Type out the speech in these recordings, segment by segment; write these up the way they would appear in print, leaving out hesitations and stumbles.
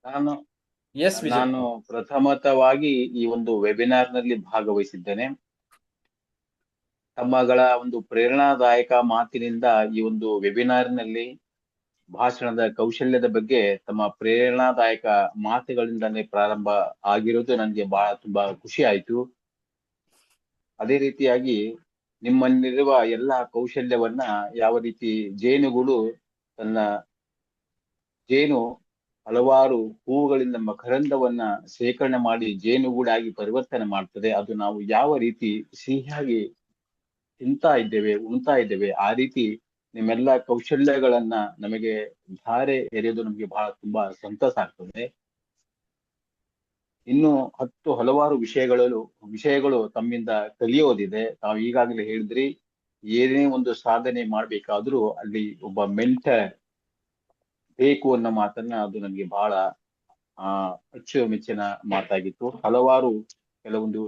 ನಾನು ಎಸ್ ವಿಜಯ್ ನಾನು ಕುಮಾರ್. ಪ್ರಥಮತವಾಗಿ ಈ ಒಂದು ವೆಬಿನಾರ್ ನಲ್ಲಿ ಭಾಗವಹಿಸಿದ್ದೇನೆ. ತಮ್ಮಗಳ ಒಂದು ಪ್ರೇರಣಾದಾಯಕ ಮಾತಿನಿಂದ ಈ ಒಂದು ವೆಬಿನಾರ್ ನಲ್ಲಿ ಭಾಷಣದ ಕೌಶಲ್ಯದ ಬಗ್ಗೆ ತಮ್ಮ ಪ್ರೇರಣಾದಾಯಕ ಮಾತುಗಳಿಂದಾನೇ ಪ್ರಾರಂಭ ಆಗಿರೋದು ನನಗೆ ಬಹಳ ತುಂಬಾ ಖುಷಿ ಆಯ್ತು. ಅದೇ ರೀತಿಯಾಗಿ ನಿಮ್ಮಲ್ಲಿರುವ ಎಲ್ಲಾ ಕೌಶಲ್ಯವನ್ನ ಯಾವ ರೀತಿ ಜೇನುಗೂಡು ತನ್ನ ಜೇನು ಹಲವಾರು ಹೂವುಗಳಿಂದ ಮಕರಂದವನ್ನ ಶೇಖರಣೆ ಮಾಡಿ ಜೇನುಗೂಡಾಗಿ ಪರಿವರ್ತನೆ ಮಾಡ್ತದೆ. ಅದು ನಾವು ಯಾವ ರೀತಿ ಸಿಹಿಯಾಗಿ ಉಣ್ತಾ ಇದ್ದೇವೆ, ಆ ರೀತಿ ನಿಮ್ಮೆಲ್ಲ ಕೌಶಲ್ಯಗಳನ್ನ ನಮಗೆ ಧಾರೆ ಎರೆಯೋದು ನಮಗೆ ಬಹಳ ತುಂಬಾ ಸಂತಸ ಆಗ್ತದೆ. ಇನ್ನು ಹಲವಾರು ವಿಷಯಗಳು ತಮ್ಮಿಂದ ಕಲಿಯೋದಿದೆ. ತಾವು ಈಗಾಗಲೇ ಹೇಳಿದ್ರಿ, ಏನೇ ಒಂದು ಸಾಧನೆ ಮಾಡ್ಬೇಕಾದ್ರೂ ಅಲ್ಲಿ ಒಬ್ಬ ಮೆಂಟರ್ ಬೇಕು ಅನ್ನೋ ಮಾತನ್ನ, ಅದು ನನಗೆ ಬಹಳ ಅಚ್ಚುಮೆಚ್ಚಿನ ಮಾತಾಗಿತ್ತು. ಕೆಲವೊಂದು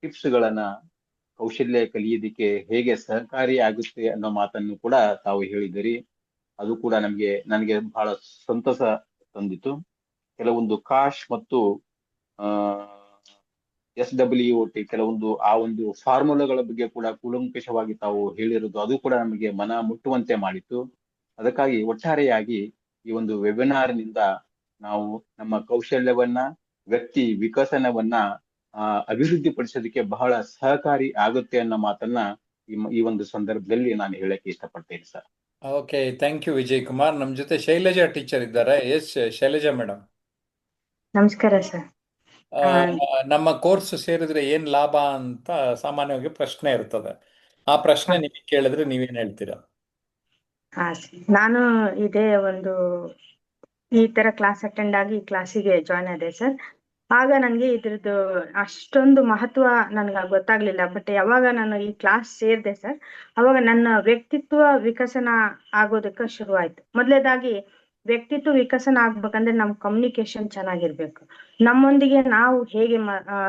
ಟಿಪ್ಸ್ ಗಳನ್ನ ಕೌಶಲ್ಯ ಕಲಿಯೋದಿಕ್ಕೆ ಹೇಗೆ ಸಹಕಾರಿ ಆಗುತ್ತೆ ಅನ್ನೋ ಮಾತನ್ನು ಕೂಡ ತಾವು ಹೇಳಿದಿರಿ. ಅದು ಕೂಡ ನನಗೆ ಬಹಳ ಸಂತಸ ತಂದಿತು. ಕೆಲವೊಂದು ಕಾಶ್ ಮತ್ತು SWOT ಕೆಲವೊಂದು ಆ ಒಂದು ಫಾರ್ಮುಲಾಗಳ ಬಗ್ಗೆ ಕೂಡ ಕೂಲಂಕಷವಾಗಿ ತಾವು ಹೇಳಿರೋದು, ಅದು ಕೂಡ ನಮಗೆ ಮನ ಮುಟ್ಟುವಂತೆ ಮಾಡಿತ್ತು. ಅದಕ್ಕಾಗಿ ಒಟ್ಟಾರೆಯಾಗಿ ಈ ಒಂದು ವೆಬಿನಾರ್ನಿಂದ ನಾವು ನಮ್ಮ ಕೌಶಲ್ಯವನ್ನ, ವ್ಯಕ್ತಿ ವಿಕಸನವನ್ನ ಅಭಿವೃದ್ಧಿ ಪಡಿಸೋದಕ್ಕೆ ಬಹಳ ಸಹಕಾರಿ ಆಗುತ್ತೆ ಅನ್ನೋ ಮಾತನ್ನ ಈ ಒಂದು ಸಂದರ್ಭದಲ್ಲಿ ನಾನು ಹೇಳಕ್ಕೆ ಇಷ್ಟಪಡ್ತೇನೆ sir. Okay, thank you Vijay Kumar. ನಮ್ಮ ಜೊತೆ ಶೈಲಜಾ ಟೀಚರ್ ಇದ್ದಾರೆ. Yes Shailaja madam. ನಮಸ್ಕಾರ ಸರ್. ನಮ್ಮ ಕೋರ್ಸ್ ಸೇರಿದ್ರೆ ಏನ್ ಲಾಭ ಅಂತ ಸಾಮಾನ್ಯವಾಗಿ ಪ್ರಶ್ನೆ ಇರ್ತದೆ. ಆ ಪ್ರಶ್ನೆ ನಿಮಗೆ ಕೇಳಿದ್ರೆ ನೀವೇನ್ ಹೇಳ್ತೀರಾ? ನಾನು ಇದೇ ಒಂದು ಈ ತರ ಕ್ಲಾಸ್ ಅಟೆಂಡ್ ಆಗಿ ಕ್ಲಾಸಿಗೆ ಜಾಯ್ನ್ ಆದೆ ಸರ್. ಆಗ ನನಗೆ ಇದ್ರದ್ದು ಅಷ್ಟೊಂದು ಮಹತ್ವ ನನ್ಗೆ ಗೊತ್ತಾಗ್ಲಿಲ್ಲ. ಬಟ್ ಯಾವಾಗ ನಾನು ಈ ಕ್ಲಾಸ್ ಸೇರಿದೆ ಸರ್, ಅವಾಗ ನನ್ನ ವ್ಯಕ್ತಿತ್ವ ವಿಕಸನ ಆಗೋದಕ್ಕೆ ಶುರುವಾಯ್ತು. ಮೊದಲೇದಾಗಿ ವ್ಯಕ್ತಿತ್ವ ವಿಕಸನ ಆಗ್ಬೇಕಂದ್ರೆ ನಮ್ ಕಮ್ಯುನಿಕೇಶನ್ ಚೆನ್ನಾಗಿರ್ಬೇಕು. ನಮ್ಮೊಂದಿಗೆ ನಾವು ಹೇಗೆ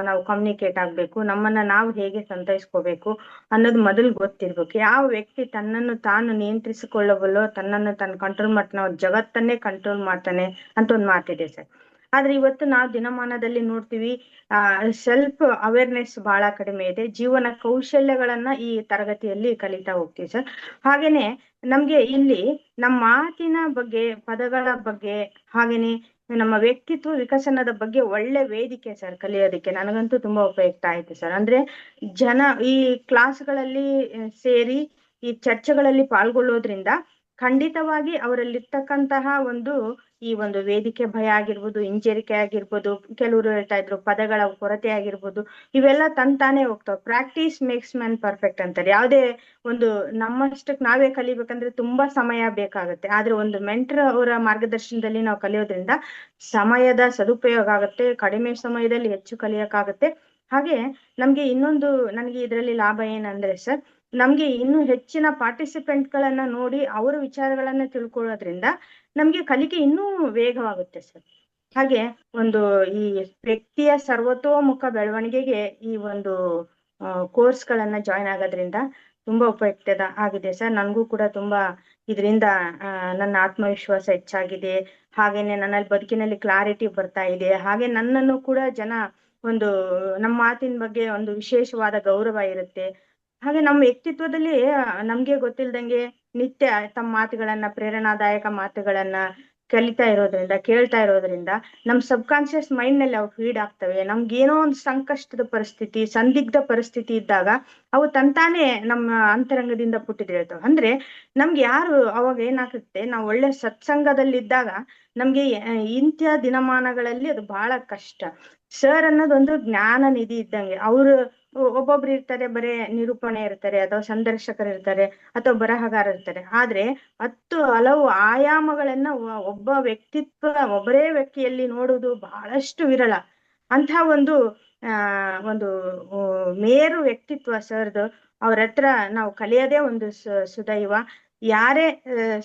ನಾವು ಕಮ್ಯುನಿಕೇಟ್ ಆಗ್ಬೇಕು, ನಮ್ಮನ್ನ ನಾವು ಹೇಗೆ ಸಂತೈಸ್ಕೋಬೇಕು ಅನ್ನೋದು ಮೊದಲು ಗೊತ್ತಿರ್ಬೇಕು. ಯಾವ ವ್ಯಕ್ತಿ ತನ್ನನ್ನು ತಾನು ನಿಯಂತ್ರಿಸಿಕೊಳ್ಳಬಲ್ಲೋ, ತನ್ನನ್ನು ತಾನು ಕಂಟ್ರೋಲ್ ಮಾಡ್ತಾನೆ, ಜಗತ್ತನ್ನೇ ಕಂಟ್ರೋಲ್ ಮಾಡ್ತಾನೆ ಅಂತ ಒಂದು ಮಾತಿದೆ ಸರ್. ಆದ್ರೆ ಇವತ್ತು ನಾವು ದಿನಮಾನದಲ್ಲಿ ನೋಡ್ತೀವಿ, ಸೆಲ್ಫ್ ಅವೇರ್ನೆಸ್ ಬಹಳ ಕಡಿಮೆ ಇದೆ. ಜೀವನ ಕೌಶಲ್ಯಗಳನ್ನ ಈ ತರಗತಿಯಲ್ಲಿ ಕಲಿತಾ ಹೋಗ್ತೀವಿ ಸರ್. ಹಾಗೇನೆ ನಮ್ಗೆ ಇಲ್ಲಿ ನಮ್ಮ ಮಾತಿನ ಬಗ್ಗೆ, ಪದಗಳ ಬಗ್ಗೆ, ಹಾಗೇನೆ ನಮ್ಮ ವ್ಯಕ್ತಿತ್ವ ವಿಕಸನದ ಬಗ್ಗೆ ಒಳ್ಳೆ ವೇದಿಕೆ ಸರ್ ಕಲಿಯೋದಕ್ಕೆ. ನನಗಂತೂ ತುಂಬಾ ಉಪಯುಕ್ತ ಆಯ್ತು ಸರ್. ಅಂದ್ರೆ ಈ ಕ್ಲಾಸ್ಗಳಲ್ಲಿ ಸೇರಿ ಈ ಚರ್ಚೆಗಳಲ್ಲಿ ಪಾಲ್ಗೊಳ್ಳೋದ್ರಿಂದ ಖಂಡಿತವಾಗಿ ಅವರಲ್ಲಿರ್ತಕ್ಕಂತಹ ಈ ಒಂದು ವೇದಿಕೆ ಭಯ ಆಗಿರ್ಬೋದು, ಹಿಂಜರಿಕೆ ಆಗಿರ್ಬೋದು, ಕೆಲವರು ಹೇಳ್ತಾ ಇದ್ರು ಪದಗಳ ಕೊರತೆ ಆಗಿರ್ಬೋದು, ಇವೆಲ್ಲ ತಂತಾನೆ ಹೋಗ್ತಾವ. ಪ್ರಾಕ್ಟೀಸ್ ಮೇಕ್ಸ್ ಮ್ಯಾನ್ ಪರ್ಫೆಕ್ಟ್ ಅಂತಾರೆ. ಯಾವುದೇ ಒಂದು ನಮ್ಮಷ್ಟಕ್ಕೆ ನಾವೇ ಕಲಿಬೇಕಂದ್ರೆ ತುಂಬಾ ಸಮಯ ಬೇಕಾಗುತ್ತೆ. ಆದ್ರೆ ಒಂದು ಮೆಂಟರ್ ಅವರ ಮಾರ್ಗದರ್ಶನದಲ್ಲಿ ನಾವು ಕಲಿಯೋದ್ರಿಂದ ಸಮಯದ ಸದುಪಯೋಗ ಆಗುತ್ತೆ, ಕಡಿಮೆ ಸಮಯದಲ್ಲಿ ಹೆಚ್ಚು ಕಲಿಯಕ್ಕಾಗತ್ತೆ. ಹಾಗೆ ನಮ್ಗೆ ನನಗೆ ಇದರಲ್ಲಿ ಲಾಭ ಏನಂದ್ರೆ ಸರ್, ನಮ್ಗೆ ಇನ್ನೂ ಹೆಚ್ಚಿನ ಪಾರ್ಟಿಸಿಪೆಂಟ್ ಗಳನ್ನ ನೋಡಿ ಅವರ ವಿಚಾರಗಳನ್ನ ತಿಳ್ಕೊಳ್ಳೋದ್ರಿಂದ ನಮ್ಗೆ ಕಲಿಕೆ ಇನ್ನೂ ವೇಗವಾಗುತ್ತೆ ಸರ್. ಹಾಗೆ ಈ ವ್ಯಕ್ತಿಯ ಸರ್ವತೋಮುಖ ಬೆಳವಣಿಗೆಗೆ ಈ ಒಂದು ಕೋರ್ಸ್ ಗಳನ್ನ ಜಾಯಿನ್ ಆಗೋದ್ರಿಂದ ತುಂಬಾ ಉಪಯುಕ್ತ ಆಗಿದೆ ಸರ್. ನನ್ಗೂ ಕೂಡ ತುಂಬಾ ಇದರಿಂದ ನನ್ನ ಆತ್ಮವಿಶ್ವಾಸ ಹೆಚ್ಚಾಗಿದೆ. ಹಾಗೇನೆ ನನ್ನಲ್ಲಿ ಬದುಕಿನಲ್ಲಿ ಕ್ಲಾರಿಟಿ ಬರ್ತಾ ಇದೆ. ಹಾಗೆ ನನ್ನನ್ನು ಕೂಡ ಜನ ನಮ್ಮ ಮಾತಿನ ಬಗ್ಗೆ ಒಂದು ವಿಶೇಷವಾದ ಗೌರವ ಇರುತ್ತೆ. ಹಾಗೆ ನಮ್ಮ ವ್ಯಕ್ತಿತ್ವದಲ್ಲಿ ನಮ್ಗೆ ಗೊತ್ತಿಲ್ದಂಗೆ ನಿತ್ಯ ತಮ್ಮ ಮಾತುಗಳನ್ನ, ಪ್ರೇರಣಾದಾಯಕ ಮಾತುಗಳನ್ನ ಕೇಳ್ತಾ ಇರೋದ್ರಿಂದ ನಮ್ ಸಬ್ ಕಾನ್ಶಿಯಸ್ ಮೈಂಡ್ ನಲ್ಲಿ ಅವು ಫೀಡ್ ಆಗ್ತವೆ. ನಮ್ಗೇನೋ ಒಂದು ಸಂಕಷ್ಟದ ಪರಿಸ್ಥಿತಿ, ಸಂದಿಗ್ಧ ಪರಿಸ್ಥಿತಿ ಇದ್ದಾಗ ಅವು ತಂತಾನೆ ನಮ್ಮ ಅಂತರಂಗದಿಂದ ಪುಟ್ಟಿದಿರ್ತವೆ. ಅಂದ್ರೆ ನಮ್ಗೆ ಅವಾಗ ಏನಾಗುತ್ತೆ, ನಾವು ಒಳ್ಳೆ ಸತ್ಸಂಗದಲ್ಲಿದ್ದಾಗ ನಮ್ಗೆ ಇಂಥ ದಿನಮಾನಗಳಲ್ಲಿ ಅದು ಬಹಳ ಕಷ್ಟ. ಸರ್ ಅನ್ನೋದೊಂದು ಜ್ಞಾನ ನಿಧಿ ಇದ್ದಂಗೆ. ಒಬ್ಬೊಬ್ರು ಇರ್ತಾರೆ, ಬರೇ ನಿರೂಪಣೆ ಇರ್ತಾರೆ, ಅಥವಾ ಸಂದರ್ಶಕರು ಇರ್ತಾರೆ, ಅಥವಾ ಬರಹಗಾರ ಇರ್ತಾರೆ. ಆದ್ರೆ 10 ಹಲವು ಆಯಾಮಗಳನ್ನ ಒಬ್ಬರೇ ವ್ಯಕ್ತಿಯಲ್ಲಿ ನೋಡುವುದು ಬಹಳಷ್ಟು ವಿರಳ. ಅಂತ ಒಂದು ಮೇರು ವ್ಯಕ್ತಿತ್ವ ಸರ್ದು. ಅವ್ರ ಹತ್ರ ನಾವು ಕಲಿಯೋದೇ ಒಂದು ಸುದೈವ. ಯಾರೇ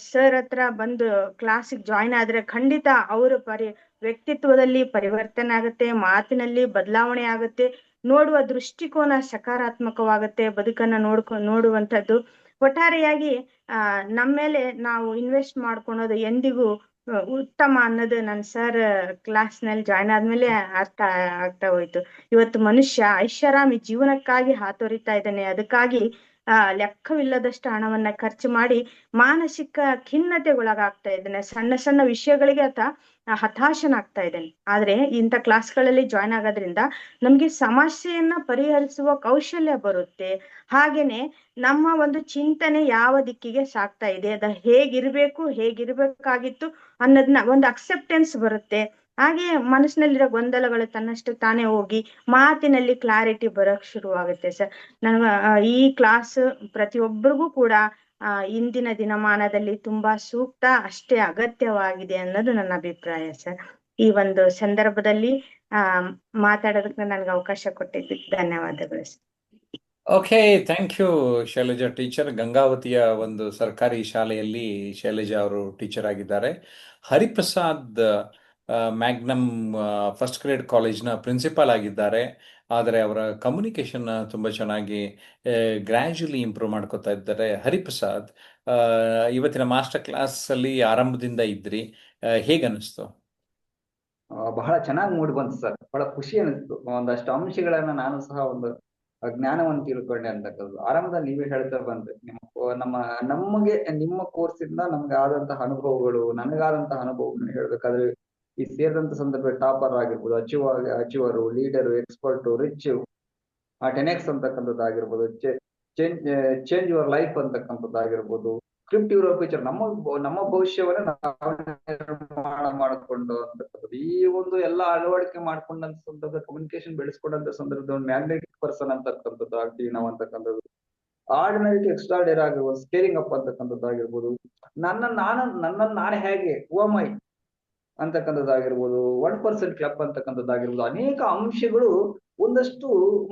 ಸರ್ ಹತ್ರ ಬಂದು ಕ್ಲಾಸಿಗೆ ಜಾಯಿನ್ ಆದ್ರೆ ಖಂಡಿತ ವ್ಯಕ್ತಿತ್ವದಲ್ಲಿ ಪರಿವರ್ತನೆ ಆಗುತ್ತೆ, ಮಾತಿನಲ್ಲಿ ಬದಲಾವಣೆ ಆಗುತ್ತೆ, ನೋಡುವ ದೃಷ್ಟಿಕೋನ ಸಕಾರಾತ್ಮಕವಾಗುತ್ತೆ, ಬದುಕನ್ನ ನೋಡುವಂಥದ್ದು. ಒಟ್ಟಾರೆಯಾಗಿ ನಮ್ಮ ಮೇಲೆ ನಾವು ಇನ್ವೆಸ್ಟ್ ಮಾಡ್ಕೊಳೋದು ಎಂದಿಗೂ ಉತ್ತಮ ಅನ್ನೋದು ನನ್ನ ಸರ್ ಕ್ಲಾಸ್ನಲ್ಲಿ ಜಾಯ್ನ್ ಆದ್ಮೇಲೆ ಅರ್ಥ ಆಗ್ತಾ ಹೋಯ್ತು. ಇವತ್ತು ಮನುಷ್ಯ ಐಷಾರಾಮಿ ಜೀವನಕ್ಕಾಗಿ ಹಾತೊರಿತಾ ಇದ್ದಾನೆ. ಅದಕ್ಕಾಗಿ ಲೆಕ್ಕವಿಲ್ಲದಷ್ಟು ಹಣವನ್ನ ಖರ್ಚು ಮಾಡಿ ಮಾನಸಿಕ ಖಿನ್ನತೆಗೊಳಗಾಗ್ತಾ ಇದ್ದಾನೆ. ಸಣ್ಣ ಸಣ್ಣ ವಿಷಯಗಳಿಗೆ ಹತಾಶನಾಗ್ತಾ ಇದ್ದಾನೆ. ಆದ್ರೆ ಇಂಥ ಕ್ಲಾಸ್ಗಳಲ್ಲಿ ಜಾಯ್ನ್ ಆಗೋದ್ರಿಂದ ನಮ್ಗೆ ಸಮಸ್ಯೆಯನ್ನ ಪರಿಹರಿಸುವ ಕೌಶಲ್ಯ ಬರುತ್ತೆ. ಹಾಗೇನೆ ನಮ್ಮ ಒಂದು ಚಿಂತನೆ ಯಾವ ದಿಕ್ಕಿಗೆ ಸಾಗ್ತಾ ಇದೆ, ಅದ ಹೇಗಿರ್ಬೇಕಾಗಿತ್ತು ಅನ್ನೋದನ್ನ ಒಂದು ಅಕ್ಸೆಪ್ಟೆನ್ಸ್ ಬರುತ್ತೆ. ಹಾಗೆ ಮನಸ್ಸಿನಲ್ಲಿರೋ ಗೊಂದಲಗಳು ತನ್ನಷ್ಟು ತಾನೇ ಹೋಗಿ ಮಾತಿನಲ್ಲಿ ಕ್ಲಾರಿಟಿ ಬರೋಕ್ ಶುರುವಾಗುತ್ತೆ ಸರ್. ನನಗ ಈ ಕ್ಲಾಸ್ ಪ್ರತಿಯೊಬ್ಬರಿಗೂ ಕೂಡ ಇಂದಿನ ದಿನಮಾನದಲ್ಲಿ ತುಂಬಾ ಸೂಕ್ತ, ಅಷ್ಟೇ ಅಗತ್ಯವಾಗಿದೆ ಅನ್ನೋದು ನನ್ನ ಅಭಿಪ್ರಾಯ ಸರ್. ಈ ಒಂದು ಸಂದರ್ಭದಲ್ಲಿ ಮಾತಾಡೋದಕ್ಕೆ ನನಗೆ ಅವಕಾಶ ಕೊಟ್ಟಿದ್ದಕ್ಕೆ ಧನ್ಯವಾದಗಳು sir. Okay, thank you Shailaja teacher. ಗಂಗಾವತಿಯ ಒಂದು ಸರ್ಕಾರಿ ಶಾಲೆಯಲ್ಲಿ ಶೈಲಜಾ ಅವರು ಟೀಚರ್ ಆಗಿದ್ದಾರೆ. ಹರಿಪ್ರಸಾದ್ ಮ್ಯಾಗ್ನಮ್ ಫಸ್ಟ್ ಗ್ರೇಡ್ ಕಾಲೇಜ್ನ ಪ್ರಿನ್ಸಿಪಾಲ್ ಆಗಿದ್ದಾರೆ. ಆದರೆ ಅವರ ಕಮ್ಯುನಿಕೇಷನ್ ತುಂಬ ಚೆನ್ನಾಗಿ ಗ್ರ್ಯಾಜುಲಿ ಇಂಪ್ರೂವ್ ಮಾಡ್ಕೋತಾ ಇದ್ದಾರೆ. ಹರಿಪ್ರಸಾದ್, ಇವತ್ತಿನ ಮಾಸ್ಟರ್ ಕ್ಲಾಸಲ್ಲಿ ಆರಂಭದಿಂದ ಇದ್ರಿ, ಹೇಗನ್ನಿಸ್ತು? ಬಹಳ ಚೆನ್ನಾಗಿ ಮೂಡಿ ಬಂತು ಸರ್. ಬಹಳ ಖುಷಿ ಅನಿಸ್ತು. ಒಂದಷ್ಟು ಅಂಶಗಳನ್ನ ನಾನು ಸಹ ಒಂದು ಜ್ಞಾನವನ್ನು ತಿಳ್ಕೊಂಡೆ ಅಂತಕ್ಕದ್ದು ಆರಂಭದಲ್ಲಿ ನೀವೇ ಹೇಳ್ತಾ ಬಂದ್ರೆ ನಮಗೆ ನಿಮ್ಮ ಕೋರ್ಸ್ ಇಂದ ನಮ್ಗೆ ಆದಂತಹ ಅನುಭವಗಳು, ನನಗಾದಂತಹ ಅನುಭವಗಳನ್ನ ಹೇಳ್ಬೇಕಾದ್ರೆ ಈ ಸೇರಿದಂತ ಸಂದರ್ಭ ಟಾಪರ್ ಆಗಿರ್ಬೋದು, achiever, leader, expert, rich, 10x ಅಂತಕ್ಕಂಥದ್ದಾಗಿರ್ಬೋದು, ಚೇಂಜ್ ಯುವರ್ ಲೈಫ್ ಅಂತಕ್ಕಂಥದ್ದಾಗಿರ್ಬೋದು, ಸ್ಕ್ರಿಪ್ಟ್ ಯುವರ್ ಫ್ಯೂಚರ್, ನಮ್ಮ ಭವಿಷ್ಯವನ್ನ ನಿರ್ಮಾಣ ಮಾಡಿಕೊಂಡು ಅಂತಕ್ಕಂಥದ್ದು, ಈ ಒಂದು ಎಲ್ಲ ಅಳವಡಿಕೆ ಮಾಡ್ಕೊಂಡಂತ ಸಂದರ್ಭ, ಕಮ್ಯುನಿಕೇಶನ್ ಬೆಳೆಸ್ಕೊಂಡಂತ ಸಂದರ್ಭದಲ್ಲಿ ಮ್ಯಾಗ್ನೆಟಿಕ್ ಪರ್ಸನ್ ಅಂತಕ್ಕಂಥದ್ದು ಆಗ್ತೀವಿ ನಾವು ಅಂತಕ್ಕಂಥದ್ದು, ಆರ್ಡಿನರಿ ಟು ಎಕ್ಸ್ಟ್ರಾರ್ಡಿನರಿ ಆಗಿರ್ಬೋದು, ಸ್ಕೇಲಿಂಗ್ ಅಪ್ ಅಂತಕ್ಕಂಥದ್ದಾಗಿರ್ಬೋದು, ನನ್ನನ್ನು ನಾನೇ ಹೇಗೆ ಓಮೈ ಅಂತಕ್ಕಂಥದ್ದಾಗಿರ್ಬೋದು, 1% ಕ್ಲಬ್ ಅಂತಕ್ಕಂಥದ್ದಾಗಿರ್ಬೋದು, ಅನೇಕ ಅಂಶಗಳು ಒಂದಷ್ಟು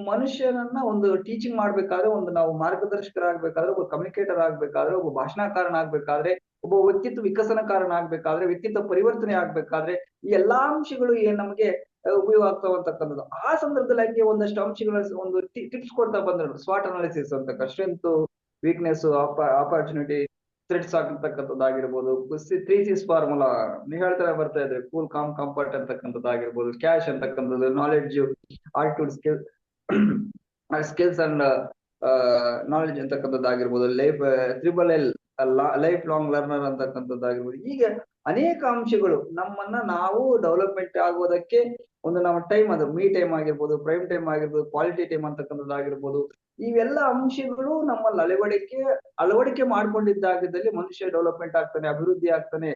ಮನುಷ್ಯನನ್ನ ಒಂದು ಟೀಚಿಂಗ್ ಮಾಡ್ಬೇಕಾದ್ರೆ, ಒಂದು ನಾವು ಮಾರ್ಗದರ್ಶಕರಾಗಬೇಕಾದ್ರೆ, ಒಬ್ಬ ಕಮ್ಯುನಿಕೇಟರ್ ಆಗ್ಬೇಕಾದ್ರೆ, ಒಬ್ಬ ಭಾಷಣಕಾರನಾಗ್ಬೇಕಾದ್ರೆ, ಒಬ್ಬ ವ್ಯಕ್ತಿತ್ವ ವಿಕಸನಕಾರನಾಗ್ಬೇಕಾದ್ರೆ, ವ್ಯಕ್ತಿತ್ವ ಪರಿವರ್ತನೆ ಆಗ್ಬೇಕಾದ್ರೆ ಈ ಎಲ್ಲಾ ಅಂಶಗಳು ನಮಗೆ ಉಪಯೋಗ ಆಗ್ತಾವ ಅಂತಕ್ಕಂಥದ್ದು. ಆ ಸಂದರ್ಭದಲ್ಲಿ ಹಂಗೆ ಒಂದಷ್ಟು ಅಂಶಗಳ ಒಂದು ಟಿಪ್ಸ್ ಕೊಡ್ತಾ ಬಂದ್ರು. ಸ್ವಾಟ್ ಅನಾಲಿಸಿಸ್ ಅಂತ, ಸ್ಟ್ರೆಂತ್, ವೀಕ್ನೆಸ್, ಆಪರ್ಚುನಿಟಿ, ಥ್ರೆಡ್ಸ್ ಆಗಿರ್ತಕ್ಕಂಥದ್ದಾಗಿರ್ಬೋದು, 3Cs ಫಾರ್ಮುಲಾ ನೀವು ಹೇಳ್ತಾ ಬರ್ತಾ ಇದ್ರೆ, ಕೂಲ್, ಕಾಮ್, ಕಂಫರ್ಟ್ ಅಂತಕ್ಕಂಥದ್ದಾಗಿರ್ಬೋದು, ಕ್ಯಾಶ್ ಅಂತಕ್ಕಂಥದ್ದು, knowledge, attitude, skills and knowledge ಅಂತಕ್ಕಂಥದ್ದಾಗಿರ್ಬೋದು, LL ಲೈಫ್ ಲಾಂಗ್ ಲರ್ನರ್ ಅಂತಕ್ಕಂಥದ್ದಾಗಿರ್ಬೋದು. ಹೀಗೆ ಅನೇಕ ಅಂಶಗಳು ನಮ್ಮನ್ನ ನಾವು ಡೆವಲಪ್ಮೆಂಟ್ ಆಗೋದಕ್ಕೆ ಒಂದು ನಮ್ಮ ಟೈಮ್, ಅದು ಮೀ ಟೈಮ್ ಆಗಿರ್ಬೋದು, ಪ್ರೈಮ್ ಟೈಮ್ ಆಗಿರ್ಬೋದು, ಕ್ವಾಲಿಟಿ ಟೈಮ್ ಅಂತಕ್ಕಂಥದ್ದಾಗಿರ್ಬೋದು, ಇವೆಲ್ಲ ಅಂಶಗಳು ನಮ್ಮಲ್ಲಿ ಅಳವಡಿಕೆ ಮಾಡ್ಕೊಂಡಿದ್ದಾಗದಲ್ಲಿ ಮನುಷ್ಯ ಡೆವಲಪ್ಮೆಂಟ್ ಆಗ್ತಾನೆ, ಅಭಿವೃದ್ಧಿ ಆಗ್ತಾನೆ,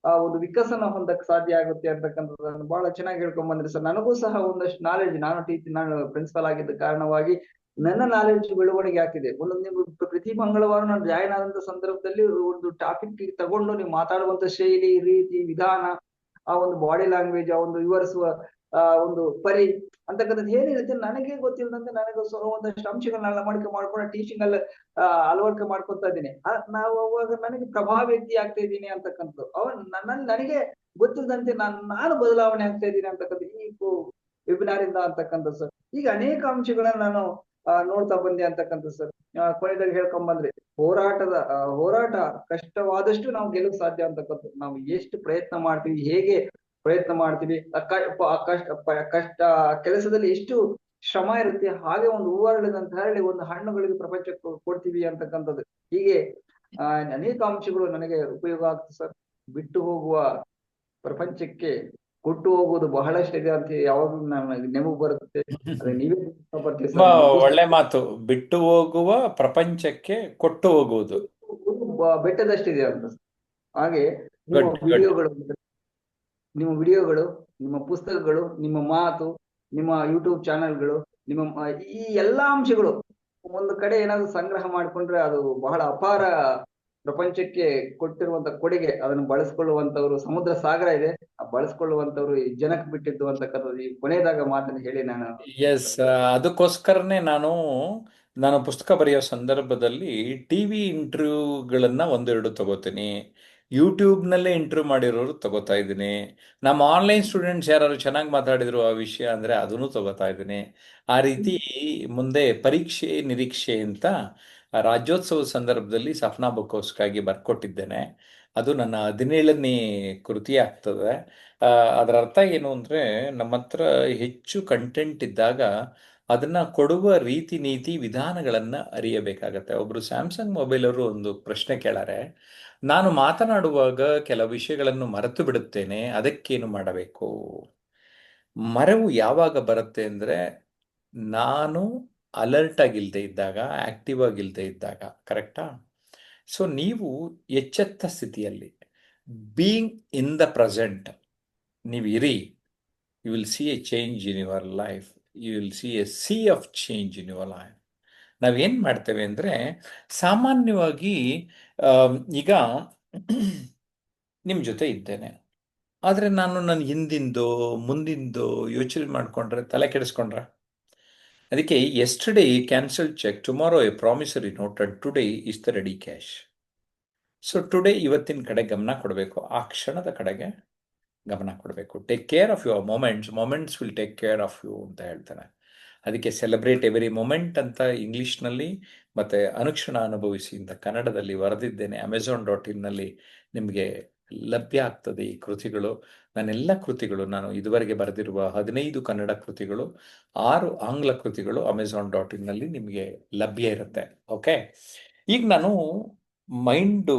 ಆ ಒಂದು ವಿಕಸನ ಹೊಂದಕ್ ಸಾಧ್ಯ ಆಗುತ್ತೆ ಅಂತಕ್ಕಂಥದ್ದನ್ನು ಬಹಳ ಚೆನ್ನಾಗಿ ಹೇಳ್ಕೊಂಡ್ ಬಂದ್ರಿ ಸರ್. ನನಗೂ ಸಹ ಒಂದಷ್ಟು ನಾಲೆಡ್ಜ್, ನಾನು ಪ್ರಿನ್ಸಿಪಲ್ ಆಗಿದ್ದ ಕಾರಣವಾಗಿ ನನ್ನ ನಾಲೆಡ್ಜ್ ಬೆಳವಣಿಗೆ ಆಗ್ತಿದೆ. ನೀವು ಪ್ರತಿ ಮಂಗಳವಾರ ನಾನು ಜಾಯ್ನ್ ಆದಂತ ಸಂದರ್ಭದಲ್ಲಿ ಒಂದು ಟಾಪಿಕ್ ತಗೊಂಡು ನೀವು ಮಾತಾಡುವಂತ ಶೈಲಿ, ರೀತಿ, ವಿಧಾನ, ಆ ಒಂದು ಬಾಡಿ ಲ್ಯಾಂಗ್ವೇಜ್, ಆ ಒಂದು ವಿವರಿಸುವ ಒಂದು ಪರಿ ಅಂತಕ್ಕಂಥದ್ದು ಏನಿರುತ್ತೆ ನನಗೆ ಗೊತ್ತಿಲ್ಲದಂತೆ ನನಗೆ ಒಂದಷ್ಟು ಅಂಶಗಳನ್ನ ಅಳವಡಿಕೆ ಮಾಡ್ಕೊಂಡು ಟೀಚಿಂಗ್ ಅಲ್ಲಿ ಅಳವಡಿಕೆ ಮಾಡ್ಕೊತಾ ಇದ್ದೀನಿ. ನಾವು ಅವಾಗ ನನಗೆ ಪ್ರಭಾವ ವ್ಯಕ್ತಿ ಆಗ್ತಾ ಇದ್ದೀನಿ ಅಂತಕ್ಕಂಥದ್ದು, ನನಗೆ ಗೊತ್ತಿಲ್ಲದಂತೆ ನಾನು ಬದಲಾವಣೆ ಆಗ್ತಾ ಇದ್ದೀನಿ ಅಂತಕ್ಕಂಥ ಈ ವೆಬಿನಾರ್ ಇಂದ ಅಂತಕ್ಕಂಥದ್ದು ಸರ್. ಈಗ ಅನೇಕ ಅಂಶಗಳನ್ನ ನಾನು ನೋಡ್ತಾ ಬಂದೆ ಅಂತಕ್ಕಂಥ ಸರ್. ಕೊನೆದಾಗ ಹೇಳ್ಕೊಂಡ್ ಬಂದ್ರೆ ಹೋರಾಟ ಕಷ್ಟವಾದಷ್ಟು ನಾವು ಗೆಲ್ಲಕ್ ಸಾಧ್ಯ ಅಂತಕ್ಕಂಥ. ನಾವು ಎಷ್ಟು ಪ್ರಯತ್ನ ಮಾಡ್ತೀವಿ, ಹೇಗೆ ಪ್ರಯತ್ನ ಮಾಡ್ತೀವಿ, ಕಷ್ಟ ಕೆಲಸದಲ್ಲಿ ಎಷ್ಟು ಶ್ರಮ ಇರುತ್ತೆ, ಹಾಗೆ ಒಂದು ಹೂವರಳಿದಂತ ಹರಳಿ ಒಂದು ಹಣ್ಣುಗಳಿಗೆ ಪ್ರಪಂಚಕ್ಕೆ ಕೊಡ್ತೀವಿ ಅಂತಕ್ಕಂಥದ್ದು. ಹೀಗೆ ಅನೇಕ ಅಂಶಗಳು ನನಗೆ ಉಪಯೋಗ ಆಗ್ತದೆ ಸರ್. ಬಿಟ್ಟು ಹೋಗುವ ಪ್ರಪಂಚಕ್ಕೆ ಕೊಟ್ಟು ಹೋಗುವುದು ಬಹಳಷ್ಟಿದೆ ಅಂತ ಯಾವಾಗ್ಲೂ ನನಗೆ ನೆನಪು ಬರುತ್ತೆ. ಅದೇ ನೀವೇ ಒಳ್ಳೆ ಮಾತು. ಬಿಟ್ಟು ಹೋಗುವ ಪ್ರಪಂಚಕ್ಕೆ ಕೊಟ್ಟು ಹೋಗುವುದು ಬೆಟ್ಟದಷ್ಟಿದೆ ಅಂತ. ಹಾಗೆ ನಿಮ್ಮ ವಿಡಿಯೋಗಳು, ನಿಮ್ಮ ಪುಸ್ತಕಗಳು, ನಿಮ್ಮ ಮಾತು, ನಿಮ್ಮ ಯೂಟ್ಯೂಬ್ ಚಾನೆಲ್ಗಳು, ನಿಮ್ಮ ಈ ಎಲ್ಲಾ ಅಂಶಗಳು ಒಂದು ಕಡೆ ಏನಾದ್ರು ಸಂಗ್ರಹ ಮಾಡ್ಕೊಂಡ್ರೆ ಅದು ಬಹಳ ಅಪಾರ ಪ್ರಪಂಚಕ್ಕೆ ಕೊಟ್ಟಿರುವಂತ ಕೊಡುಗೆ. ಅದನ್ನು ಬಳಸ್ಕೊಳ್ಳುವಂತವ್ರು ಸಮುದ್ರ ಸಾಗರ ಇದೆ, ಬಳಸ್ಕೊಳ್ಳುವಂತವ್ರು ಈ ಜನಕ್ಕೆ ಬಿಟ್ಟಿದ್ದು ಅಂತಕ್ಕಂಥದ್ದು ಈ ಕೊನೆಯದಾಗ ಮಾತನ್ನು ಹೇಳಿ ನಾನು ಅದಕ್ಕೋಸ್ಕರನೇ ನಾನು ಪುಸ್ತಕ ಬರೆಯೋ ಸಂದರ್ಭದಲ್ಲಿ ಟಿವಿ ಇಂಟರ್ವ್ಯೂಗಳನ್ನ ಒಂದೆರಡು ತಗೋತೀನಿ, ಯೂಟ್ಯೂಬ್ನಲ್ಲೇ ಇಂಟರ್ವ್ಯೂ ಮಾಡಿರೋರು ತಗೋತಾ ಇದ್ದೀನಿ, ನಮ್ಮ ಆನ್ಲೈನ್ ಸ್ಟೂಡೆಂಟ್ಸ್ ಯಾರು ಚೆನ್ನಾಗಿ ಮಾತಾಡಿದ್ರು ಆ ವಿಷಯ ಅಂದರೆ ಅದನ್ನು ತಗೋತಾ ಇದ್ದೀನಿ. ಆ ರೀತಿ ಮುಂದೆ ಪರೀಕ್ಷೆ ನಿರೀಕ್ಷೆ ಅಂತ ರಾಜ್ಯೋತ್ಸವದ ಸಂದರ್ಭದಲ್ಲಿ ಸಫ್ನಾ ಬುಕ್ಕೋಸ್ಗಾಗಿ ಬರ್ಕೊಟ್ಟಿದ್ದೇನೆ. ಅದು ನನ್ನ 17ನೇ ಕೃತಿ ಆಗ್ತದೆ. ಅದರ ಅರ್ಥ ಏನು ಅಂದರೆ, ನಮ್ಮ ಹತ್ರ ಹೆಚ್ಚು ಕಂಟೆಂಟ್ ಇದ್ದಾಗ ಅದನ್ನು ಕೊಡುವ ರೀತಿ ನೀತಿ ವಿಧಾನಗಳನ್ನು ಅರಿಯಬೇಕಾಗತ್ತೆ. ಒಬ್ಬರು ಸ್ಯಾಮ್ಸಂಗ್ ಮೊಬೈಲ್ ಅವರು ಒಂದು ಪ್ರಶ್ನೆ ಕೇಳಾರೆ, ನಾನು ಮಾತನಾಡುವಾಗ ಕೆಲವು ವಿಷಯಗಳನ್ನು ಮರೆತು ಬಿಡುತ್ತೇನೆ, ಅದಕ್ಕೇನು ಮಾಡಬೇಕು? ಮರೆವು ಯಾವಾಗ ಬರುತ್ತೆ ಅಂದರೆ, ನಾನು ಅಲರ್ಟ್ ಆಗಿಲ್ಲದೆ ಇದ್ದಾಗ, ಆಕ್ಟಿವ್ ಆಗಿಲ್ಲದೆ ಇದ್ದಾಗ, ಕರೆಕ್ಟಾ? ಸೊ ನೀವು ಎಚ್ಚೆತ್ತ ಸ್ಥಿತಿಯಲ್ಲಿ ಬೀಯಿಂಗ್ ಇನ್ ದ ಪ್ರೆಸೆಂಟ್ ನೀವು ಇರಿ, you will see a change in your life, you will see a sea of change in your life. ನಾವೇನು ಮಾಡ್ತೇವೆ ಅಂದರೆ, ಸಾಮಾನ್ಯವಾಗಿ ಈಗ ನಿಮ್ಮ ಜೊತೆ ಇದ್ದೇನೆ, ಆದರೆ ನಾನು ನನ್ನ ಹಿಂದಿಂದೋ ಮುಂದಿಂದೋ ಯೋಚನೆ ಮಾಡಿಕೊಂಡ್ರೆ ತಲೆ ಕೆಡಿಸ್ಕೊಂಡ್ರೆ, ಅದಕ್ಕೆ yesterday cancelled cheque, tomorrow a promissory note, and today is the ready cash. So today ಇವತ್ತಿನ ಕಡೆ ಗಮನ ಕೊಡಬೇಕು, ಆ ಕ್ಷಣದ ಕಡೆಗೆ ಗಮನ ಕೊಡಬೇಕು. Take care of your moments will take care of you ಅಂತ ಹೇಳ್ತಾನೆ. ಅದಕ್ಕೆ ಸೆಲೆಬ್ರೇಟ್ ಎವರಿ ಮೊಮೆಂಟ್ ಅಂತ ಇಂಗ್ಲೀಷ್ನಲ್ಲಿ ಮತ್ತು ಅನುಕ್ಷಣ ಅನುಭವಿಸಿ ಅಂತ ಕನ್ನಡದಲ್ಲಿ ಬರೆದಿದ್ದೇನೆ. Amazon.in ನಿಮಗೆ ಲಭ್ಯ ಆಗ್ತದೆ ಈ ಕೃತಿಗಳು. ನನ್ನೆಲ್ಲ ಕೃತಿಗಳು, ನಾನು ಇದುವರೆಗೆ ಬರೆದಿರುವ 15 ಕನ್ನಡ ಕೃತಿಗಳು, 6 ಆಂಗ್ಲ ಕೃತಿಗಳು Amazon.in ನಿಮಗೆ ಲಭ್ಯ ಇರುತ್ತೆ. ಓಕೆ, ಈಗ ನಾನು ಮೈಂಡು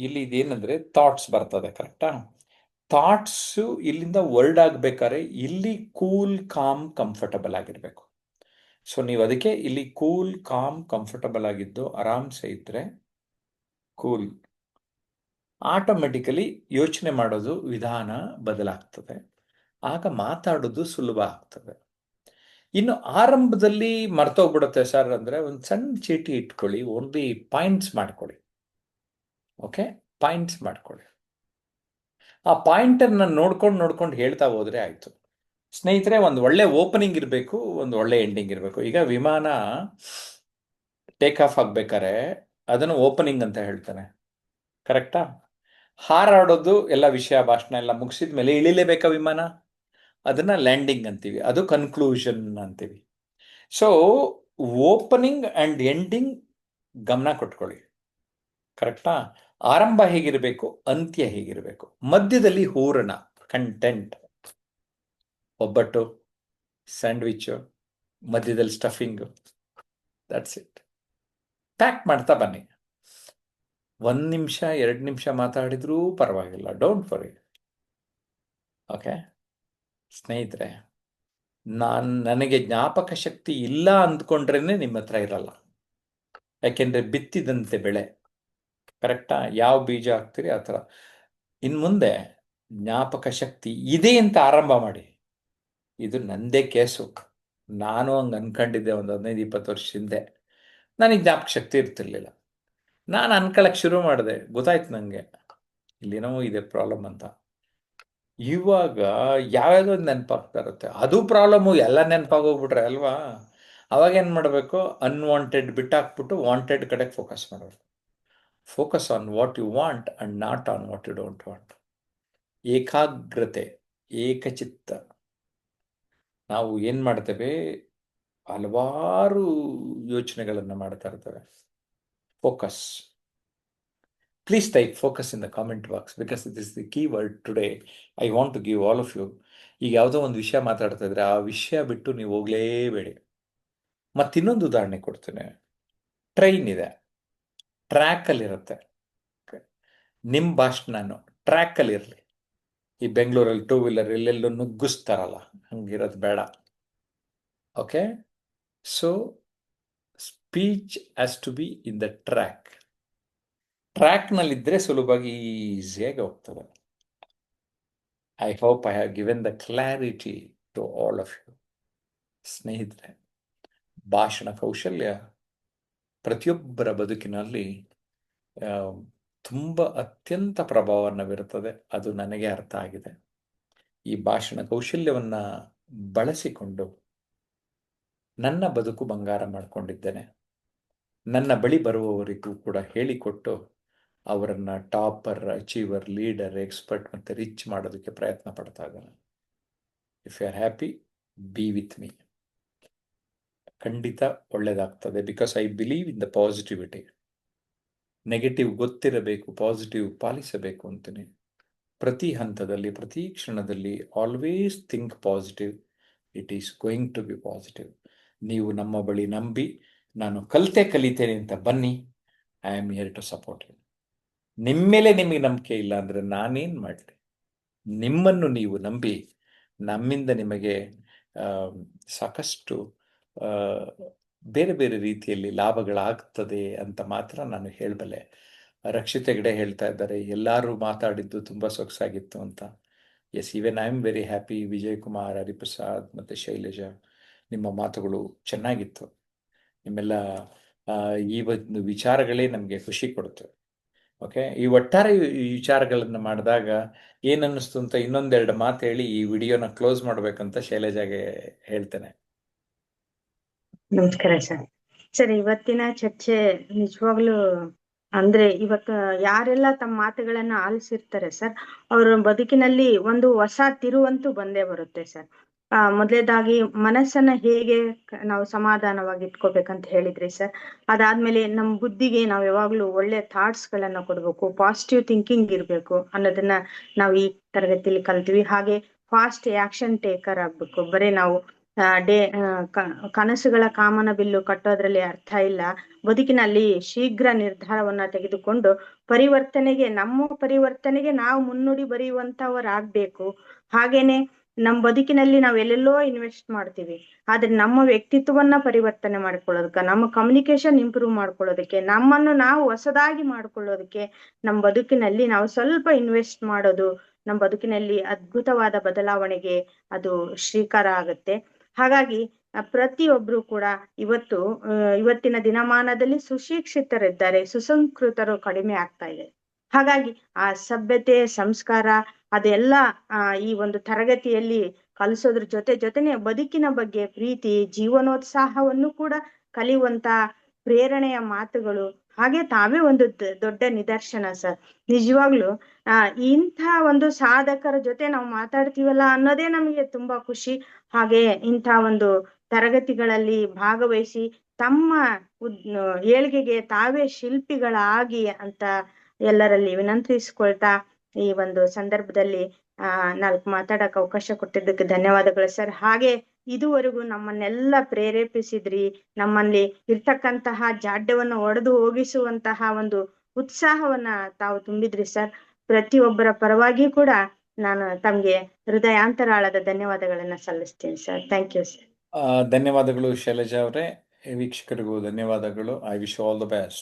ಇಲ್ಲಿ ಇದೇನಂದರೆ ಥಾಟ್ಸ್ ಬರ್ತದೆ, ಕರೆಕ್ಟಾ? ಥಾಟ್ಸು ಇಲ್ಲಿಂದ ವರ್ಲ್ಡ್ ಆಗಬೇಕಾದ್ರೆ ಇಲ್ಲಿ ಕೂಲ್ ಕಾಮ್ ಕಂಫರ್ಟಬಲ್ ಆಗಿರಬೇಕು. ಸೊ ನೀವು ಅದಕ್ಕೆ ಇಲ್ಲಿ ಕೂಲ್ ಕಾಮ್ ಕಂಫರ್ಟಬಲ್ ಆಗಿದ್ದು ಆರಾಮ್ಸೆ ಇದ್ದರೆ, ಕೂಲ್, ಆಟೋಮೆಟಿಕಲಿ ಯೋಚನೆ ಮಾಡೋದು ವಿಧಾನ ಬದಲಾಗ್ತದೆ, ಆಗ ಮಾತಾಡೋದು ಸುಲಭ ಆಗ್ತದೆ. ಇನ್ನು ಆರಂಭದಲ್ಲಿ ಮರ್ತೋಗ್ಬಿಡುತ್ತೆ ಸರ್ ಅಂದರೆ, ಒಂದು ಸಣ್ಣ ಚೀಟಿ ಇಟ್ಕೊಳ್ಳಿ, ಓನ್ಲಿ ಪಾಯಿಂಟ್ಸ್ ಮಾಡ್ಕೊಳ್ಳಿ. ಓಕೆ, ಪಾಯಿಂಟ್ಸ್ ಮಾಡ್ಕೊಳ್ಳಿ. ಆ ಪಾಯಿಂಟನ್ನು ನೋಡ್ಕೊಂಡು ಹೇಳ್ತಾ ಹೋದರೆ ಆಯಿತು. ಸ್ನೇಹಿತರೆ, ಒಂದು ಒಳ್ಳೆ ಓಪನಿಂಗ್ ಇರಬೇಕು, ಒಂದು ಒಳ್ಳೆ ಎಂಡಿಂಗ್ ಇರಬೇಕು. ಈಗ ವಿಮಾನ ಟೇಕ್ ಆಫ್ ಆಗಬೇಕಾದ್ರೆ ಅದನ್ನು ಓಪನಿಂಗ್ ಅಂತ ಹೇಳ್ತಾನೆ, ಕರೆಕ್ಟಾ? ಹಾರಾಡೋದು ಎಲ್ಲ ವಿಷಯ ಭಾಷಣ ಎಲ್ಲ ಮುಗಿಸಿದ ಮೇಲೆ ಇಳಿಲೇಬೇಕಾ ವಿಮಾನ, ಅದನ್ನು ಲ್ಯಾಂಡಿಂಗ್ ಅಂತೀವಿ, ಅದು ಕನ್ಕ್ಲೂಷನ್ ಅಂತೀವಿ. ಸೊ ಓಪನಿಂಗ್ ಆ್ಯಂಡ್ ಎಂಡಿಂಗ್ ಗಮನ ಕೊಟ್ಕೊಳ್ಳಿ, ಕರೆಕ್ಟಾ? ಆರಂಭ ಹೇಗಿರಬೇಕು, ಅಂತ್ಯ ಹೇಗಿರಬೇಕು, ಮಧ್ಯದಲ್ಲಿ ಹೂರಣ, ಕಂಟೆಂಟ್, ಒಬ್ಬಟ್ಟು, ಸ್ಯಾಂಡ್ವಿಚ್ಚು, ಮಧ್ಯದಲ್ಲಿ ಸ್ಟಫಿಂಗು, ದಟ್ಸ್ ಇಟ್. ಪ್ಯಾಕ್ ಮಾಡ್ತಾ ಬನ್ನಿ. 1 ನಿಮಿಷ 2 ನಿಮಿಷ ಮಾತಾಡಿದ್ರೂ ಪರವಾಗಿಲ್ಲ, ಡೋಂಟ್ ವರಿ. ಓಕೆ ಸ್ನೇಹಿತರೆ, ನನಗೆ ಜ್ಞಾಪಕ ಶಕ್ತಿ ಇಲ್ಲ ಅಂದ್ಕೊಂಡ್ರೇ ನಿಮ್ಮ ಹತ್ರ ಇರಲ್ಲ. ಯಾಕೆಂದರೆ ಬಿತ್ತಿದಂತೆ ಬೆಳೆ, ಕರೆಕ್ಟಾ? ಯಾವ ಬೀಜ ಹಾಕ್ತೀರಿ ಆ ಥರ. ಇನ್ನು ಮುಂದೆ ಜ್ಞಾಪಕ ಶಕ್ತಿ ಇದೆ ಅಂತ ಆರಂಭ ಮಾಡಿ. ಇದು ನಂದೇ ಕೇಸು. ನಾನು ಹಂಗೆ ಅನ್ಕೊಂಡಿದ್ದೆ ಒಂದು 15-20 ವರ್ಷ ಹಿಂದೆ. ನನಗೆ ಜ್ಞಾಪಕ ಶಕ್ತಿ ಇರ್ತಿರ್ಲಿಲ್ಲ. ನಾನು ಅನ್ಕೊಳ್ಳೋಕೆ ಶುರು ಮಾಡಿದೆ, ಗೊತ್ತಾಯ್ತು ನನಗೆ ಇಲ್ಲೇನೋ ಇದೆ ಪ್ರಾಬ್ಲಮ್ ಅಂತ. ಇವಾಗ ಯಾವ್ಯಾವುದೋ ನೆನಪಾಗ್ತಾ ಇರುತ್ತೆ, ಅದು ಪ್ರಾಬ್ಲಮ್ಮು, ಎಲ್ಲ ನೆನಪಾಗೋಗ್ಬಿಟ್ರೆ ಅಲ್ವಾ? ಅವಾಗ ಏನು ಮಾಡಬೇಕು, ಅನ್ವಾಂಟೆಡ್ ಬಿಟ್ಟಾಕ್ಬಿಟ್ಟು ವಾಂಟೆಡ್ ಕಡೆಗೆ ಫೋಕಸ್ ಮಾಡಬೇಕು. Focus on what you want and not on what you don't want. ಏಕಾಗ್ರತೆ, ಏಕಚಿತ್ತ. ನಾವು ಏನು ಮಾಡ್ತೇವೆ, ಹಲವಾರು ಯೋಚನೆಗಳನ್ನು ಮಾಡ್ತಾ ಇರ್ತೇವೆ. Focus. Please type focus in the comment box because it is the key word today. I want to give all of you. ಈಗ ಯಾವುದೋ ಒಂದು ವಿಷಯ ಮಾತಾಡ್ತಾ ಇದ್ರೆ ಆ ವಿಷಯ ಬಿಟ್ಟು ನೀವು ಹೋಗಲೇಬೇಡಿ. ಮತ್ತಿನ್ನೊಂದು ಉದಾಹರಣೆ ಕೊಡ್ತೇನೆ. ಟ್ರೈನ್ ಇದೆ, ಟ್ರ್ಯಾಕಲ್ಲಿರುತ್ತೆ. ನಿಮ್ಮ ಭಾಷಣ ಟ್ರ್ಯಾಕಲ್ಲಿರಲಿ. ಈ ಬೆಂಗಳೂರಲ್ಲಿ 2 ವೀಲರ್ ಎಲ್ಲೆಲ್ಲೋ ನುಗ್ಗಿಸ್ತಾರಲ್ಲ, ಹಂಗಿರೋದು ಬೇಡ. Okay, so speech has to be in the track. ಟ್ರ್ಯಾಕ್ನಲ್ಲಿದ್ದರೆ ಸುಲಭವಾಗಿ ಈಸಿಯಾಗಿ ಹೋಗ್ತದೆ. I hope I have given the clarity to all of you. ಸ್ನೇಹಿತರೆ, ಭಾಷಣ ಕೌಶಲ್ಯ ಪ್ರತಿಯೊಬ್ಬರ ಬದುಕಿನಲ್ಲಿ ತುಂಬ ಅತ್ಯಂತ ಪ್ರಭಾವವನ್ನು ಬೀರುತ್ತದೆ. ಅದು ನನಗೆ ಅರ್ಥ ಆಗಿದೆ. ಈ ಭಾಷಣ ಕೌಶಲ್ಯವನ್ನು ಬಳಸಿಕೊಂಡು ನನ್ನ ಬದುಕು ಬಂಗಾರ ಮಾಡಿಕೊಂಡಿದ್ದೇನೆ. ನನ್ನ ಬಳಿ ಬರುವವರಿಗೂ ಕೂಡ ಹೇಳಿಕೊಟ್ಟು ಅವರನ್ನು ಟಾಪರ್, ಅಚೀವರ್, ಲೀಡರ್, ಎಕ್ಸ್ಪರ್ಟ್ ಮತ್ತು ರಿಚ್ ಮಾಡೋದಕ್ಕೆ ಪ್ರಯತ್ನ ಪಡ್ತಾ ಇದ್ದಾನೆ. If you are happy, be with me. ಖಂಡಿತ ಒಳ್ಳೆಯದಾಗ್ತದೆ. Because I believe in the positivity. Negative ಗೊತ್ತಿರಬೇಕು, ಪಾಸಿಟಿವ್ ಪಾಲಿಸಬೇಕು ಅಂತೀನಿ. ಪ್ರತಿ ಹಂತದಲ್ಲಿ, ಪ್ರತಿ ಕ್ಷಣದಲ್ಲಿ always think positive. It is going to be positive. ನೀವು ನಮ್ಮ ಬಳಿ ನಂಬಿ ನಾನು ಕಲಿತೇನೆ ಅಂತ ಬನ್ನಿ. I am here to support you. ನಿಮ್ಮ ಮೇಲೆ ನಿಮಗೆ ನಂಬಿಕೆ ಇಲ್ಲ ಅಂದರೆ ನಾನೇನು ಮಾಡಲಿ? ನಿಮ್ಮನ್ನು ನೀವು ನಂಬಿ, ನಮ್ಮಿಂದ ನಿಮಗೆ ಸಾಕಷ್ಟು ಬೇರೆ ಬೇರೆ ರೀತಿಯಲ್ಲಿ ಲಾಭಗಳಾಗ್ತದೆ ಅಂತ ಮಾತ್ರ ನಾನು ಹೇಳಬಲ್ಲೆ. ರಕ್ಷಿತ್ ಹೆಗ್ಡೆ ಹೇಳ್ತಾ ಇದ್ದಾರೆ, ಎಲ್ಲರೂ ಮಾತಾಡಿದ್ದು ತುಂಬ ಸೊಗಸಾಗಿತ್ತು ಅಂತ. Yes, even I am very happy. Vijay Kumar, Hariprasad ಮತ್ತು ಶೈಲಜಾ, ನಿಮ್ಮ ಮಾತುಗಳು ಚೆನ್ನಾಗಿತ್ತು. ನಿಮ್ಮೆಲ್ಲ ಈ ಒಂದು ವಿಚಾರಗಳೇ ನಮಗೆ ಖುಷಿ ಕೊಡುತ್ತೆ. ಓಕೆ, ಈ ಒಟ್ಟಾರೆ ಈ ವಿಚಾರಗಳನ್ನು ಮಾಡಿದಾಗ ಏನನ್ನಿಸ್ತು ಅಂತ ಇನ್ನೊಂದೆರಡು ಮಾತು ಹೇಳಿ ಈ ವಿಡಿಯೋನ ಕ್ಲೋಸ್ ಮಾಡಬೇಕಂತ ಶೈಲಜಾಗೆ ಹೇಳ್ತೇನೆ. ನಮಸ್ಕಾರ ಸರ್. ಸರ್, ಇವತ್ತಿನ ಚರ್ಚೆ ನಿಜವಾಗ್ಲೂ ಅಂದ್ರೆ ಇವತ್ತು ಯಾರೆಲ್ಲ ತಮ್ಮ ಮಾತುಗಳನ್ನ ಆಲಿಸಿರ್ತಾರೆ ಸರ್, ಅವ್ರ ಬದುಕಿನಲ್ಲಿ ಒಂದು ಹೊಸ ತಿರುವಂತೂ ಬಂದೇ ಬರುತ್ತೆ ಸರ್. ಮೊದಲೇದಾಗಿ ಮನಸ್ಸನ್ನ ಹೇಗೆ ನಾವು ಸಮಾಧಾನವಾಗಿ ಇಟ್ಕೋಬೇಕಂತ ಹೇಳಿದ್ರಿ ಸರ್. ಅದಾದ್ಮೇಲೆ ನಮ್ಮ ಬುದ್ಧಿಗೆ ನಾವು ಯಾವಾಗ್ಲೂ ಒಳ್ಳೆ ಥಾಟ್ಸ್ ಗಳನ್ನ ಕೊಡ್ಬೇಕು, ಪಾಸಿಟಿವ್ ಥಿಂಕಿಂಗ್ ಇರ್ಬೇಕು ಅನ್ನೋದನ್ನ ನಾವು ಈ ತರಗತಿಯಲ್ಲಿ ಕಲ್ತೀವಿ. ಹಾಗೆ ಫಾಸ್ಟ್ ಆಕ್ಷನ್ ಟೇಕರ್ ಆಗ್ಬೇಕು. ಬರೀ ನಾವು ಕನಸುಗಳ ಕಾಮನ ಬಿಲ್ಲು ಕಟ್ಟೋದ್ರಲ್ಲಿ ಅರ್ಥ ಇಲ್ಲ. ಬದುಕಿನಲ್ಲಿ ಶೀಘ್ರ ನಿರ್ಧಾರವನ್ನ ತೆಗೆದುಕೊಂಡು ನಮ್ಮ ಪರಿವರ್ತನೆಗೆ ನಾವು ಮುನ್ನುಡಿ ಬರೆಯುವಂತವರಾಗ್ಬೇಕು. ಹಾಗೇನೆ ನಮ್ಮ ಬದುಕಿನಲ್ಲಿ ನಾವ್ ಎಲ್ಲೆಲ್ಲೋ ಇನ್ವೆಸ್ಟ್ ಮಾಡ್ತೀವಿ, ಆದ್ರೆ ನಮ್ಮ ವ್ಯಕ್ತಿತ್ವವನ್ನ ಪರಿವರ್ತನೆ ಮಾಡ್ಕೊಳ್ಳೋದಕ್ಕೆ, ನಮ್ಮ ಕಮ್ಯುನಿಕೇಶನ್ ಇಂಪ್ರೂವ್ ಮಾಡ್ಕೊಳ್ಳೋದಕ್ಕೆ, ನಮ್ಮನ್ನು ನಾವು ಹೊಸದಾಗಿ ಮಾಡ್ಕೊಳ್ಳೋದಕ್ಕೆ ನಮ್ಮ ಬದುಕಿನಲ್ಲಿ ನಾವು ಸ್ವಲ್ಪ ಇನ್ವೆಸ್ಟ್ ಮಾಡೋದು ನಮ್ಮ ಬದುಕಿನಲ್ಲಿ ಅದ್ಭುತವಾದ ಬದಲಾವಣೆಗೆ ಅದು ಶ್ರೀಕಾರ ಆಗುತ್ತೆ. ಹಾಗಾಗಿ ಪ್ರತಿಯೊಬ್ರು ಕೂಡ ಇವತ್ತಿನ ದಿನಮಾನದಲ್ಲಿ ಸುಶಿಕ್ಷಿತರಿದ್ದಾರೆ, ಸುಸಂಸ್ಕೃತರು ಕಡಿಮೆ ಆಗ್ತಾ ಇದೆ. ಹಾಗಾಗಿ ಆ ಸಭ್ಯತೆ, ಸಂಸ್ಕಾರ ಅದೆಲ್ಲ ಈ ಒಂದು ತರಗತಿಯಲ್ಲಿ ಕಲಿಸೋದ್ರ ಜೊತೆನೆ ಬದುಕಿನ ಬಗ್ಗೆ ಪ್ರೀತಿ, ಜೀವನೋತ್ಸಾಹವನ್ನು ಕೂಡ ಕಲಿಯುವಂತ ಪ್ರೇರಣೆಯ ಮಾತುಗಳು, ಹಾಗೆ ತಾವೇ ಒಂದು ದೊಡ್ಡ ನಿದರ್ಶನ ಸರ್. ನಿಜವಾಗ್ಲು ಇಂಥ ಒಂದು ಸಾಧಕರ ಜೊತೆ ನಾವು ಮಾತಾಡ್ತೀವಲ್ಲ ಅನ್ನೋದೇ ನಮಗೆ ತುಂಬಾ ಖುಷಿ. ಹಾಗೆ ಇಂಥ ಒಂದು ತರಗತಿಗಳಲ್ಲಿ ಭಾಗವಹಿಸಿ ತಮ್ಮ ಏಳ್ಗೆಗೆ ತಾವೇ ಶಿಲ್ಪಿಗಳಾಗಿ ಅಂತ ಎಲ್ಲರಲ್ಲಿ ವಿನಂತಿಸ್ಕೊಳ್ತಾ ಈ ಒಂದು ಸಂದರ್ಭದಲ್ಲಿ ನಾಲ್ಕು ಮಾತಾಡಕ್ ಅವಕಾಶ ಕೊಟ್ಟಿದ್ದಕ್ಕೆ ಧನ್ಯವಾದಗಳು ಸರ್. ಹಾಗೆ ಇದುವರೆಗೂ ನಮ್ಮನ್ನೆಲ್ಲ ಪ್ರೇರೇಪಿಸಿದ್ರಿ, ನಮ್ಮಲ್ಲಿ ಇರ್ತಕ್ಕಂತಹ ಜಾಡ್ಯವನ್ನು ಒಡೆದು ಹೋಗಿಸುವಂತಹ ಒಂದು ಉತ್ಸಾಹವನ್ನ ತಾವು ತುಂಬಿದ್ರಿ ಸರ್. ಪ್ರತಿಯೊಬ್ಬರ ಪರವಾಗಿ ಕೂಡ ನಾನು ತಮ್ಗೆ ಹೃದಯಾಂತರಾಳದ ಧನ್ಯವಾದಗಳನ್ನ ಸಲ್ಲಿಸ್ತೀನಿ ಸರ್. Thank you sir. ಧನ್ಯವಾದಗಳು ಶೈಲಜಾ ಅವರೇ. ವೀಕ್ಷಕರಿಗೂ ಧನ್ಯವಾದಗಳು. I wish all the best.